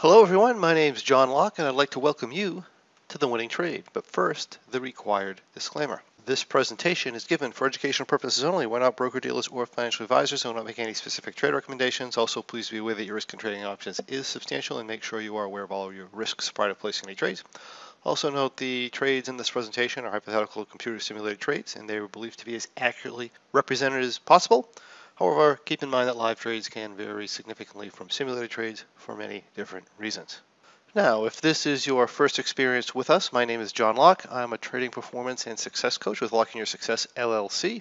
Hello everyone, my name is John Locke and I'd like to welcome you to The Winning Trade. But first, the required disclaimer. This presentation is given for educational purposes only. We're not broker-dealers or financial advisors and will not make any specific trade recommendations. Also, please be aware that your risk in trading options is substantial and make sure you are aware of all of your risks prior to placing any trades. Also note the trades in this presentation are hypothetical computer simulated trades and they are believed to be as accurately represented as possible. However, keep in mind that live trades can vary significantly from simulated trades for many different reasons. Now, if this is your first experience with us, my name is John Locke. I'm a trading performance and success coach with Locking Your Success LLC,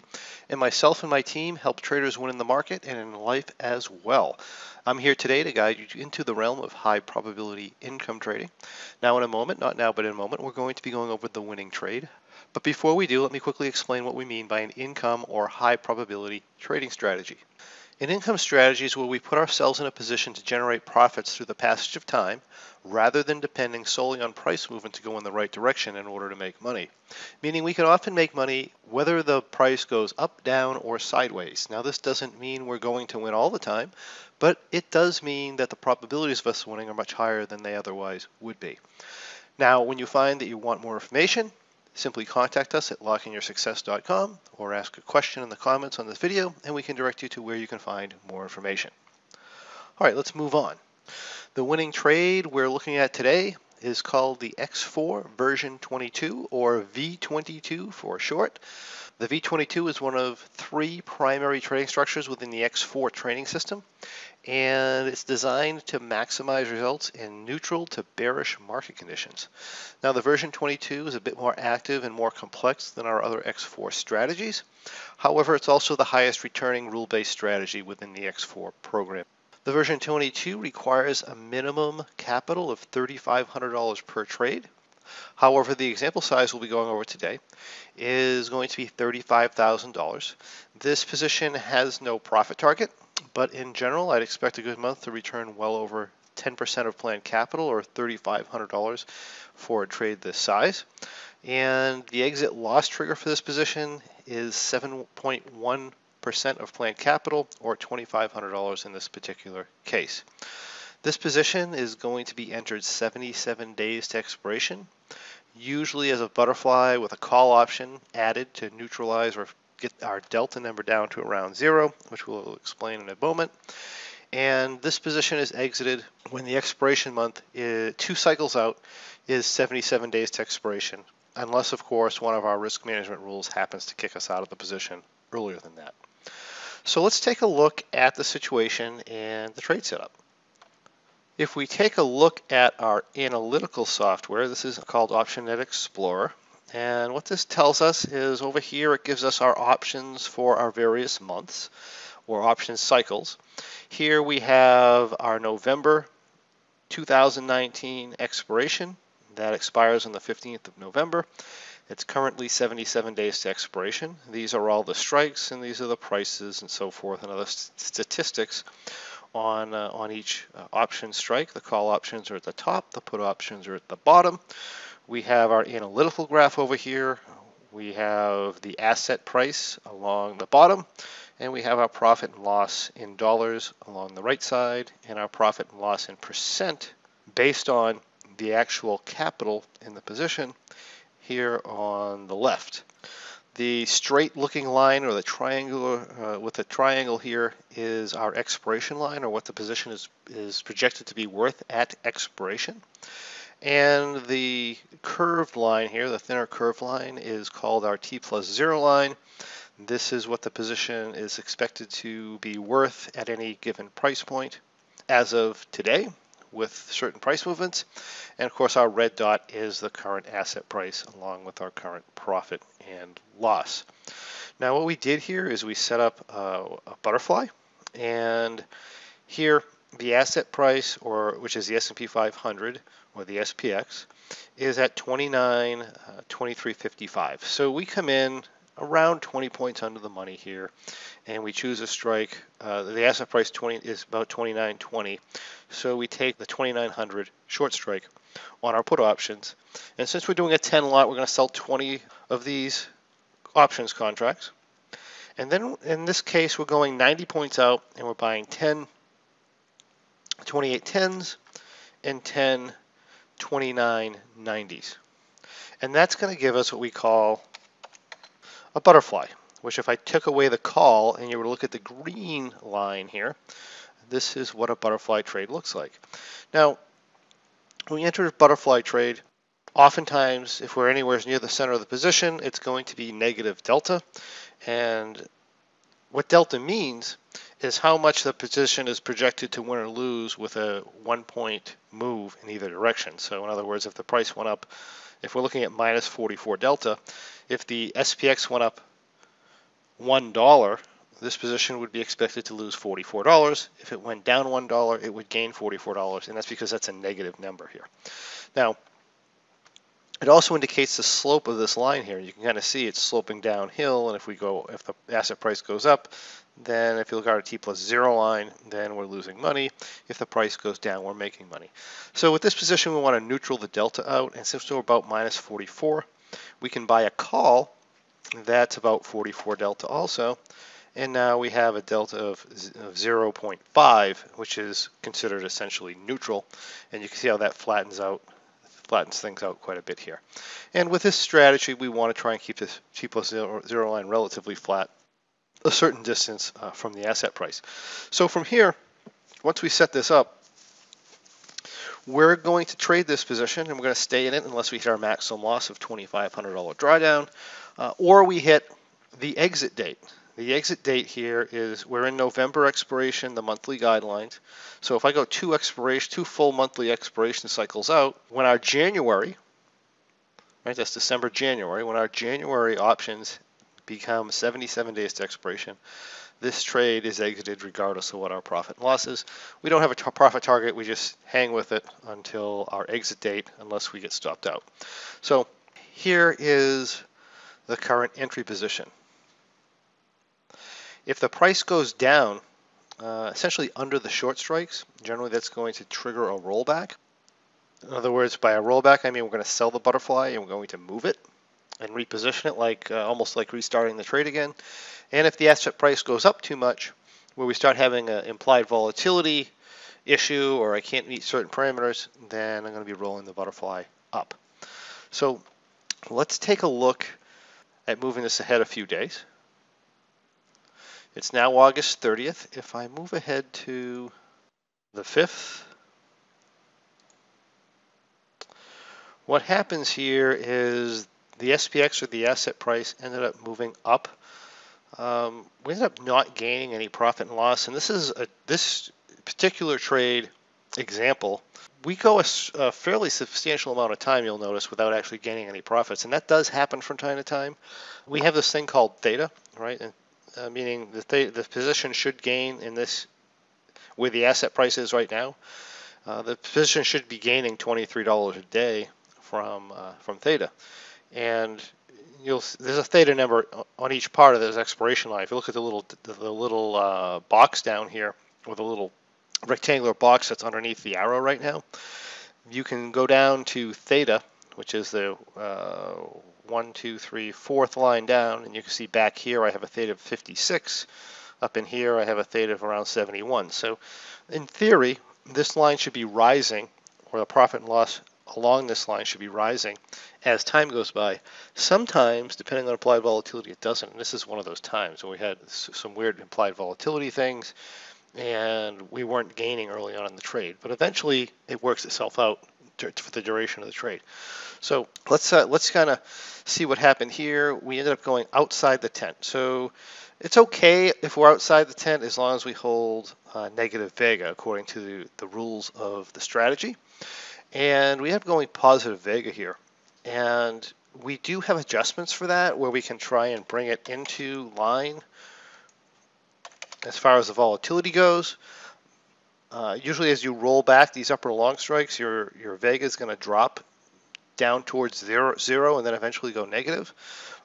and myself and my team help traders win in the market and in life as well. I'm here today to guide you into the realm of high probability income trading. Now in a moment, not now but in a moment, we're going to be going over the winning trade. But before we do, let me quickly explain what we mean by an income or high probability trading strategy. An income strategy is where we put ourselves in a position to generate profits through the passage of time rather than depending solely on price movement to go in the right direction in order to make money. Meaning we can often make money whether the price goes up, down, or sideways. Now this doesn't mean we're going to win all the time, but it does mean that the probabilities of us winning are much higher than they otherwise would be. Now when you find that you want more information, simply contact us at lockingyoursuccess.com or ask a question in the comments on this video and we can direct you to where you can find more information. All right, let's move on. The winning trade we're looking at today is called the X4 version 22 or V22 for short. The V22 is one of three primary trading structures within the X4 trading system, and it's designed to maximize results in neutral to bearish market conditions. Now the version 22 is a bit more active and more complex than our other X4 strategies. However, it's also the highest returning rule-based strategy within the X4 program. The version 22 requires a minimum capital of $3,500 per trade. However, the example size we'll be going over today is going to be $35,000. This position has no profit target, but in general, I'd expect a good month to return well over 10% of planned capital or $3,500 for a trade this size. And the exit loss trigger for this position is 7.1% of planned capital or $2,500 in this particular case. This position is going to be entered 77 days to expiration, usually as a butterfly with a call option added to neutralize or get our delta number down to around 0, which we'll explain in a moment. And this position is exited when the expiration month, 2 cycles out, is 77 days to expiration, unless, of course, one of our risk management rules happens to kick us out of the position earlier than that. So let's take a look at the situation and the trade setup. If we take a look at our analytical software, this is called OptionNet Explorer. And what this tells us is over here it gives us our options for our various months or option cycles. Here we have our November 2019 expiration. That expires on the 15th of November. It's currently 77 days to expiration. These are all the strikes and these are the prices and so forth and other statistics on each option strike. The call options are at the top, the put options are at the bottom. We have our analytical graph over here. We have the asset price along the bottom, and we have our profit and loss in dollars along the right side, and our profit and loss in percent based on the actual capital in the position here on the left. The straight looking line or the triangular with the triangle here is our expiration line or what the position is projected to be worth at expiration. And the curved line here, the thinner curved line, is called our T+0 line. This is what the position is expected to be worth at any given price point as of today with certain price movements. And of course our red dot is the current asset price along with our current profit and loss. Now what we did here is we set up a butterfly, and here the asset price, or which is the S&P 500 or the SPX, is at 29.2355. So we come in around 20 points under the money here, and we choose a strike. The asset price is about 29.20, so we take the 2900 short strike on our put options. And since we're doing a 10 lot, we're going to sell 20 of these options contracts. And then in this case, we're going 90 points out, and we're buying 10 28 10s and 10 29.90s. And that's going to give us what we call a butterfly, which if I took away the call and you were to look at the green line here, this is what a butterfly trade looks like. Now, when you enter a butterfly trade, oftentimes if we're anywhere near the center of the position, it's going to be negative delta. And what delta means is how much the position is projected to win or lose with a 1-point move in either direction. So in other words, if the price went up, if we're looking at minus 44 delta, if the SPX went up $1, this position would be expected to lose $44. If it went down $1, it would gain $44, and that's because that's a negative number here. Now, it also indicates the slope of this line here. You can kind of see it's sloping downhill, and if the asset price goes up, then if you look at our T plus 0 line, then we're losing money. If the price goes down, we're making money. So with this position, we want to neutral the delta out, and since we're about minus 44, we can buy a call that's about 44 delta also, and now we have a delta of 0.5, which is considered essentially neutral, and you can see how that flattens things out quite a bit here. And with this strategy, we want to try and keep this T plus 0 line relatively flat, a certain distance from the asset price. So from here, once we set this up, we're going to trade this position, and we're going to stay in it unless we hit our maximum loss of $2,500 drawdown, or we hit the exit date. The exit date here is we're in November expiration, the monthly guidelines. So if I go two full monthly expiration cycles out, when our January, right, that's December, January, when our January options become 77 days to expiration, this trade is exited regardless of what our profit and loss is. We don't have a profit target, we just hang with it until our exit date unless we get stopped out. So here is the current entry position. If the price goes down, essentially under the short strikes, generally that's going to trigger a rollback. In other words, by a rollback, I mean we're going to sell the butterfly and we're going to move it and reposition it like almost like restarting the trade again. And if the asset price goes up too much, where we start having an implied volatility issue or I can't meet certain parameters, then I'm going to be rolling the butterfly up. So let's take a look at moving this ahead a few days. It's now August 30th. If I move ahead to the 5th, what happens here is the SPX, or the asset price, ended up moving up. We ended up not gaining any profit and loss, and this particular trade example, we go a fairly substantial amount of time, you'll notice, without actually gaining any profits, and that does happen from time to time. We have this thing called theta, right? And meaning the position should gain in this, where the asset price is right now. The position should be gaining $23 a day from theta, and there's a theta number on each part of this expiration line. If you look at the little box down here, or the little rectangular box that's underneath the arrow right now, you can go down to theta, which is the 1, 2, 3, 4th line down, and you can see back here I have a theta of 56. Up in here I have a theta of around 71. So in theory, this line should be rising, or the profit and loss along this line should be rising as time goes by. Sometimes, depending on applied volatility, it doesn't. And this is one of those times when we had some weird implied volatility things, and we weren't gaining early on in the trade. But eventually, it works itself out for the duration of the trade. So let's kind of see what happened here. We ended up going outside the tent. So it's okay if we're outside the tent as long as we hold negative vega according to the rules of the strategy. And we have going positive vega here. And we do have adjustments for that where we can try and bring it into line as far as the volatility goes. Usually as you roll back these upper long strikes, your vega is going to drop down towards zero and then eventually go negative.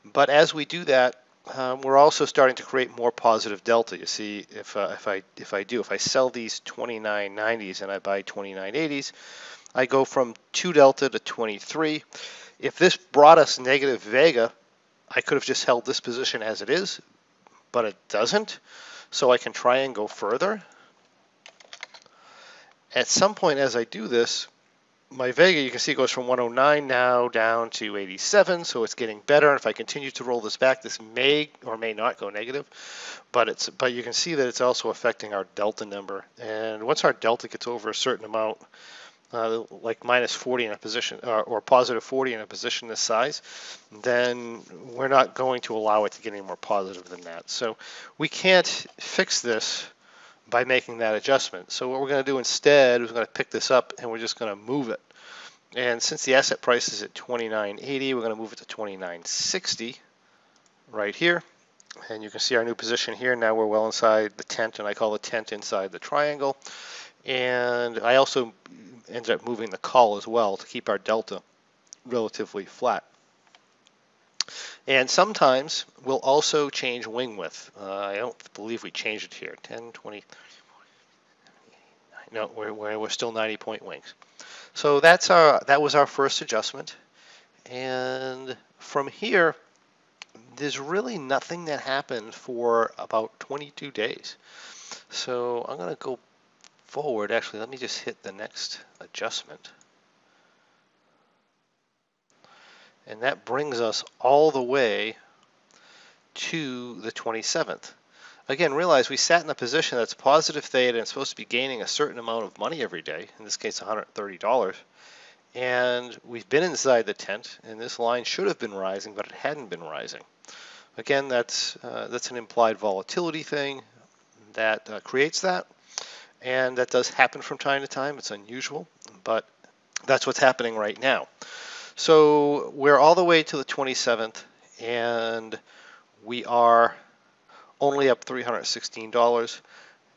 But as we do that, we're also starting to create more positive delta. You see, if I sell these 29.90s and I buy 29.80s, I go from 2 delta to 23. If this brought us negative vega, I could have just held this position as it is, but it doesn't. So I can try and go further. At some point as I do this, my Vega, you can see, goes from 109 now down to 87, so it's getting better. And if I continue to roll this back, this may or may not go negative, but you can see that it's also affecting our delta number. And once our delta gets over a certain amount, like minus 40 in a position, or positive 40 in a position this size, then we're not going to allow it to get any more positive than that. So we can't fix this by making that adjustment. So what we're going to do instead is we're going to pick this up and we're just going to move it. And since the asset price is at 29.80, we're going to move it to 29.60 right here. And you can see our new position here. Now we're well inside the tent, and I call the tent inside the triangle. And I also ended up moving the call as well to keep our delta relatively flat. And sometimes we'll also change wing width. I don't believe we changed it here. 10, 20, 30, 40, 89. No, we're still 90-point wings. So that was our first adjustment. And from here, there's really nothing that happened for about 22 days. So I'm going to go forward. Actually, let me just hit the next adjustment. And that brings us all the way to the 27th. Again, realize we sat in a position that's positive theta and supposed to be gaining a certain amount of money every day, in this case $130. And we've been inside the tent, and this line should have been rising, but it hadn't been rising. Again, that's an implied volatility thing that creates that, and that does happen from time to time. It's unusual, but that's what's happening right now. So we're all the way to the 27th, and we are only up $316.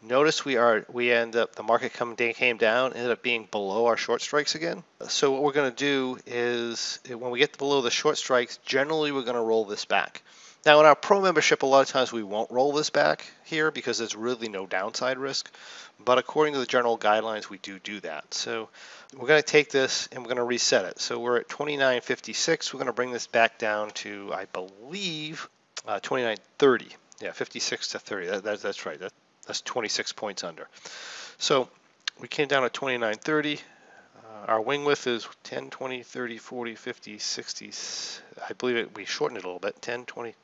Notice the market came down, ended up being below our short strikes again. So what we're going to do is, when we get below the short strikes, generally we're going to roll this back. Now in our pro membership, a lot of times we won't roll this back here because there's really no downside risk. But according to the general guidelines, we do that. So we're going to take this and we're going to reset it. So we're at 29.56. We're going to bring this back down to, I believe, 29.30. Yeah, 56 to 30. That's right. That's 26 points under. So we came down to 29.30. Our wing width is 10, 20, 30, 40, 50, 60. I believe we shortened it a little bit. 10, 20, 30,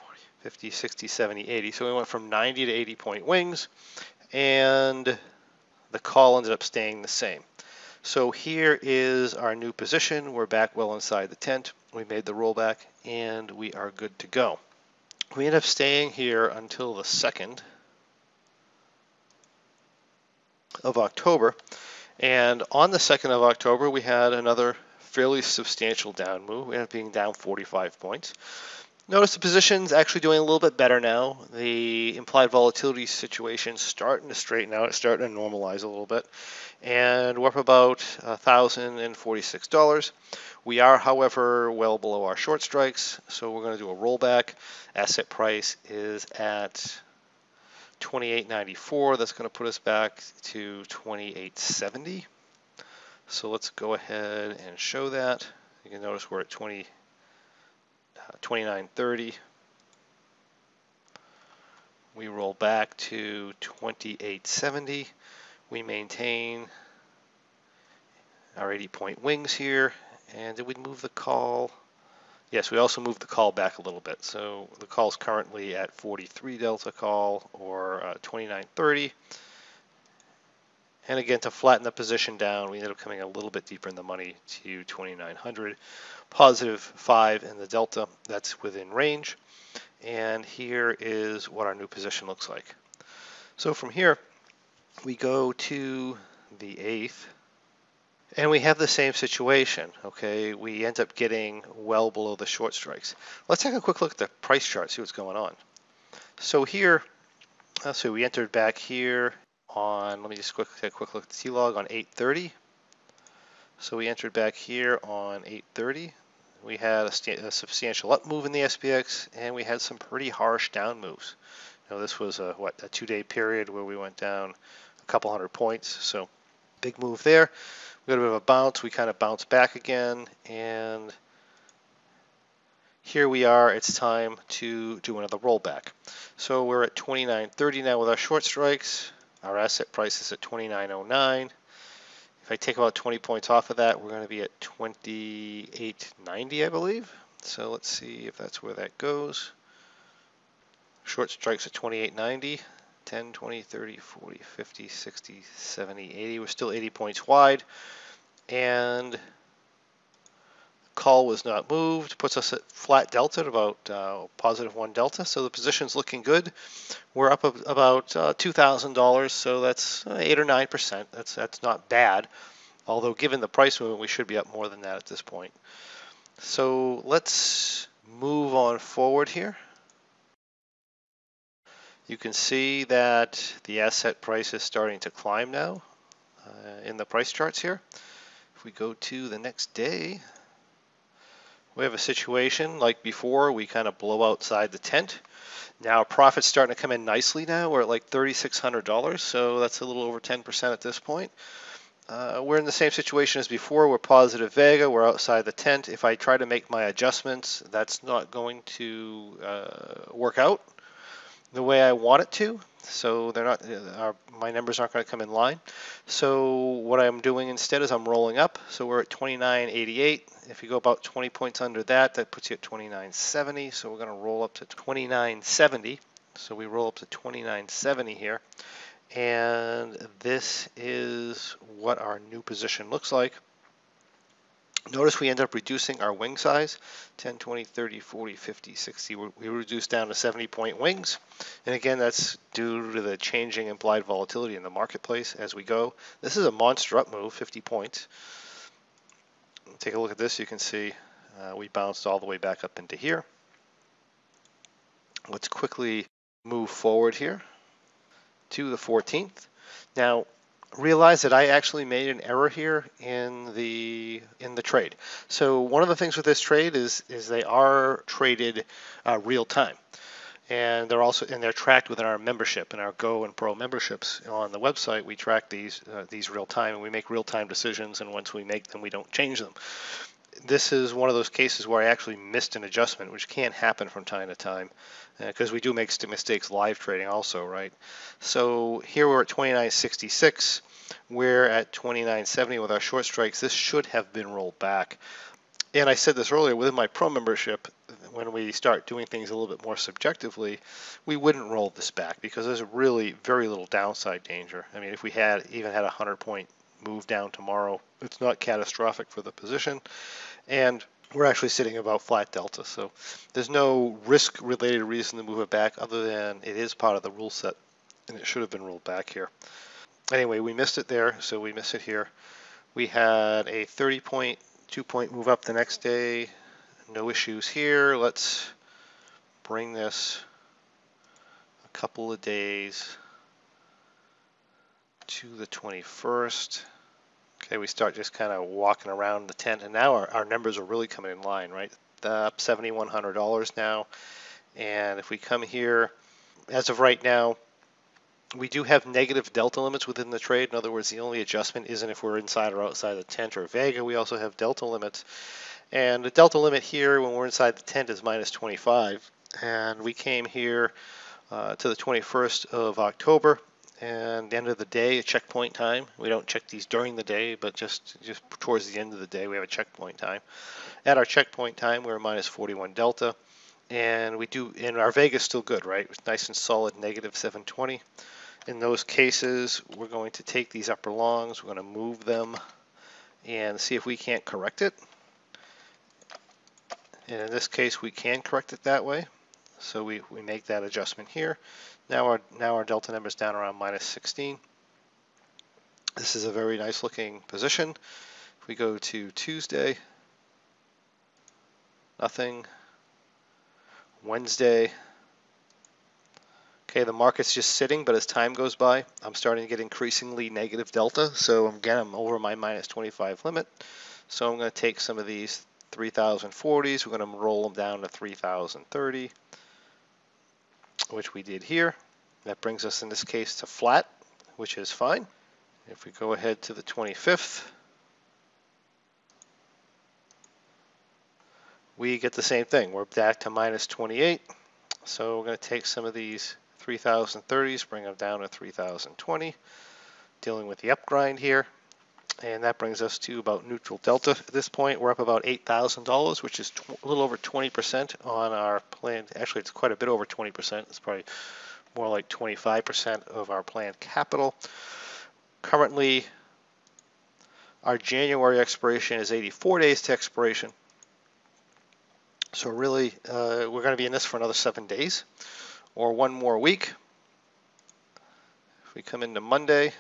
40, 50, 60, 70, 80. So we went from 90 to 80 point wings, and the call ended up staying the same. So here is our new position. We're back well inside the tent. We made the rollback, and we are good to go. We ended up staying here until the 2nd of October. And on the 2nd of October, we had another fairly substantial down move. We ended up being down 45 points. Notice the position's actually doing a little bit better now. The implied volatility situation is starting to straighten out. It's starting to normalize a little bit. And we're up about $1,046. We are, however, well below our short strikes, so we're going to do a rollback. Asset price is at $28.94. That's going to put us back to $28.70. So let's go ahead and show that. You can notice we're at $29.30. We roll back to $28.70. We maintain our 80-point wings here. And did we move the call? Yes, we also moved the call back a little bit. So the call is currently at 43 delta call, or 29.30. And again, to flatten the position down, we ended up coming a little bit deeper in the money to 2,900. Positive 5 in the delta. That's within range. And here is what our new position looks like. So from here, we go to the 8th. And we have the same situation, okay? We end up getting well below the short strikes. Let's take a quick look at the price chart, see what's going on. So here, so we entered back here on, let me just take a quick look at the T-log on 8:30. So we entered back here on 8:30. We had a substantial up move in the SPX, and we had some pretty harsh down moves. You know, this was a 2-day period where we went down a couple hundred points, so big move there. We got a bit of a bounce. We kind of bounced back again, and here we are. It's time to do another rollback. So we're at 29.30 now with our short strikes. Our asset price is at 29.09. If I take about 20 points off of that, we're going to be at 28.90, I believe. So let's see if that's where that goes. Short strikes at 28.90, 10, 20, 30, 40, 50, 60, 70, 80. We're still 80 points wide. And call was not moved, puts us at flat delta at about positive 1 delta. So the position's looking good. We're up about $2,000, so that's 8 or 9%. That's not bad. Although given the price movement, we should be up more than that at this point. So let's move on forward here. You can see that the asset price is starting to climb now in the price charts here. If we go to the next day, we have a situation like before. We kind of blow outside the tent. Now profit's starting to come in nicely now. We're at like $3,600, so that's a little over 10% at this point. We're in the same situation as before. We're positive Vega. We're outside the tent. If I try to make my adjustments, that's not going to work out the way I want it to. So they're not. My numbers aren't going to come in line. So what I'm doing instead is I'm rolling up. So we're at 29.88. If you go about 20 points under that, that puts you at 29.70. So we're going to roll up to 29.70. So we roll up to 29.70 here. And this is what our new position looks like. Notice we end up reducing our wing size, 10, 20, 30, 40, 50, 60. We reduced down to 70-point wings. And again, that's due to the changing implied volatility in the marketplace as we go. This is a monster up move, 50 points. Take a look at this. You can see we bounced all the way back up into here. Let's quickly move forward here to the 14th. Now, realize that I actually made an error here in the trade. So one of the things with this trade is they are traded real time, and they're tracked within our membership and our Go and Pro memberships on the website. We track these real time, and we make real time decisions. And once we make them, we don't change them. This is one of those cases where I actually missed an adjustment, which can happen from time to time because we do make mistakes live trading also, right? So here we're at 29.66. We're at 29.70 with our short strikes. This should have been rolled back. And I said this earlier, within my Pro membership, when we start doing things a little bit more subjectively, we wouldn't roll this back because there's really very little downside danger. I mean, if we even had a 100-point move down tomorrow, it's not catastrophic for the position. And we're actually sitting about flat delta, so there's no risk-related reason to move it back other than it is part of the rule set, and it should have been rolled back here. Anyway, we missed it there, so we miss it here. We had a 30-point, 2-point move up the next day. No issues here. Let's bring this a couple of days to the 21st. Okay, we start just kind of walking around the tent, and now our numbers are really coming in line, right? Up $7,100 now. And if we come here, as of right now, we do have negative delta limits within the trade. In other words, the only adjustment isn't if we're inside or outside the tent or Vega. We also have delta limits. And the delta limit here when we're inside the tent is minus 25. And we came here to the 21st of October. And the end of the day, a checkpoint time. We don't check these during the day, but just towards the end of the day, we have a checkpoint time. At our checkpoint time, we're minus 41 delta. And our Vega is still good, right? It's nice and solid, negative 720. In those cases, we're going to take these upper longs, we're going to move them and see if we can't correct it. And in this case, we can correct it that way. So we make that adjustment here. Now our delta number is down around minus 16. This is a very nice looking position. If we go to Tuesday, nothing. Wednesday, okay, the market's just sitting, but as time goes by, I'm starting to get increasingly negative delta. So again, I'm over my minus 25 limit. So I'm going to take some of these 3,040s. We're going to roll them down to 3,030, which we did here. That brings us in this case to flat, which is fine. If we go ahead to the 25th, we get the same thing. We're back to minus 28. So we're going to take some of these 3,030s, bring them down to 3,020, dealing with the up grind here. And that brings us to about neutral delta at this point. We're up about $8,000, which is a little over 20% on our plan. Actually, it's quite a bit over 20%. It's probably more like 25% of our planned capital. Currently, our January expiration is 84 days to expiration. So really, we're going to be in this for another 7 days or one more week. If we come into Monday,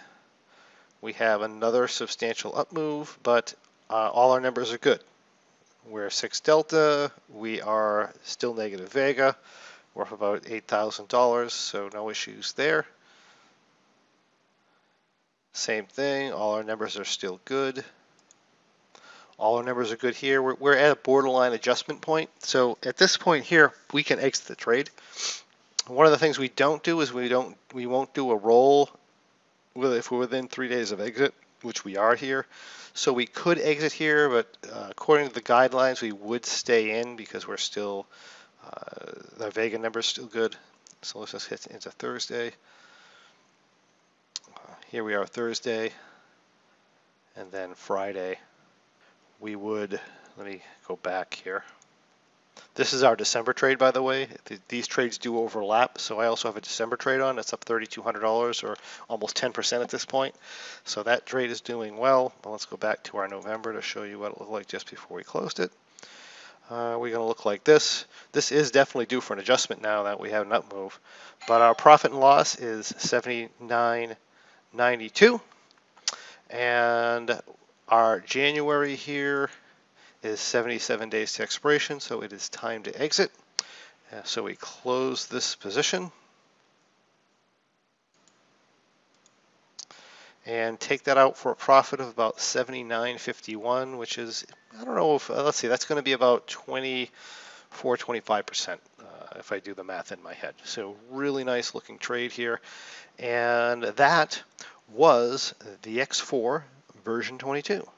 we have another substantial up move, but all our numbers are good. We're 6 delta. We are still negative vega. We're up about $8,000, so no issues there. Same thing. All our numbers are still good. All our numbers are good here. We're at a borderline adjustment point. So at this point here, we can exit the trade. One of the things we don't do is we won't do a roll if we're within 3 days of exit, which we are here. So we could exit here, but according to the guidelines, we would stay in because we're still, the Vega number is still good. So let's just hit into Thursday. Here we are Thursday, and then Friday. We would, let me go back here. This is our December trade, by the way. These trades do overlap, so I also have a December trade on. It's up $3,200 or almost 10% at this point. So that trade is doing well. Let's go back to our November to show you what it looked like just before we closed it. We're going to look like this. This is definitely due for an adjustment now that we have an up move. But our profit and loss is $79.92. And our January here is 77 days to expiration, so it is time to exit. So we close this position and take that out for a profit of about $79.51, which is, I don't know if, let's see, that's going to be about 25% if I do the math in my head. So really nice looking trade here. And that was the X4 version 22.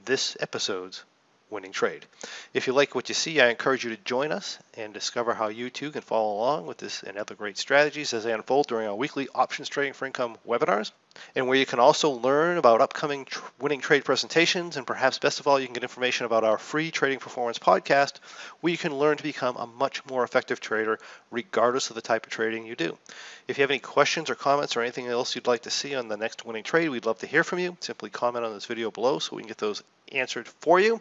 This episode's winning trade. If you like what you see, I encourage you to join us and discover how you too can follow along with this and other great strategies as they unfold during our weekly options trading for income webinars, and where you can also learn about upcoming winning trade presentations, and perhaps best of all, you can get information about our free trading performance podcast, where you can learn to become a much more effective trader regardless of the type of trading you do. If you have any questions or comments or anything else you'd like to see on the next winning trade, we'd love to hear from you. Simply comment on this video below so we can get those answered for you.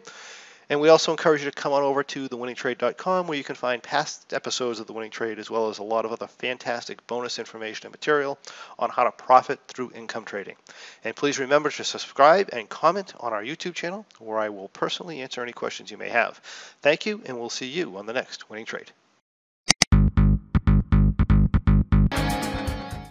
And we also encourage you to come on over to thewinningtrade.com, where you can find past episodes of The Winning Trade, as well as a lot of other fantastic bonus information and material on how to profit through income trading. And please remember to subscribe and comment on our YouTube channel, where I will personally answer any questions you may have. Thank you, and we'll see you on the next Winning Trade.